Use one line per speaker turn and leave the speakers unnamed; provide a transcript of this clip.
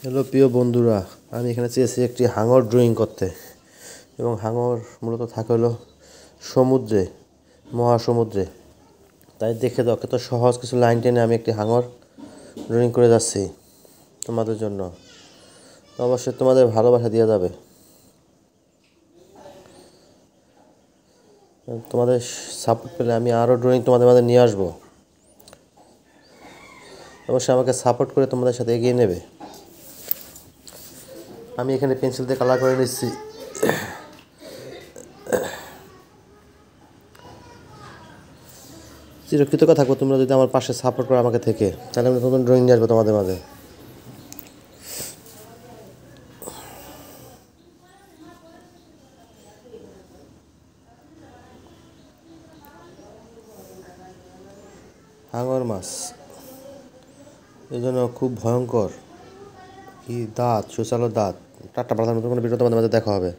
Hello প্রিয় বন্ধুরা, আমি এখানে চেয়েছি একটি হাঙর ড্রয়িং করতে। এবং হাঙর মূলত থাকে হলো সমুদ্রে, মহাসমুদ্রে। তাই দেখে দাও কত সহজ কিছু লাইন টেনে আমি একটি হাঙর ড্রয়িং করে যাচ্ছি তোমাদের জন্য। তো অবশ্যই তোমাদের ভালোবাসা দেওয়া যাবে। তোমাদের সাপোর্ট পেলে আমি আরও ড্রয়িং তোমাদের মাঝে নিয়ে আসবো। অবশ্যই আমাকে সাপোর্ট করে তোমাদের সাথে এগিয়ে নেবে। আমি এখানে পেন্সিল দিয়ে কালার করে নিচ্ছি। চিরকৃতজ্ঞ থাকবো তোমরা যদি আমার পাশে সাপোর্ট করো আমাকে থেকে, তাহলে আমি নতুন ড্রয়িং নিয়ে আসবো তোমাদের মাঝে। হাঙর মাছ এই জন্য খুব ভয়ঙ্কর, কি দাঁত, সুচালো দাঁত। টাট্টা পাতার মতো কোনো ভিডিও তোমাদের মাঝে দেখা হবে।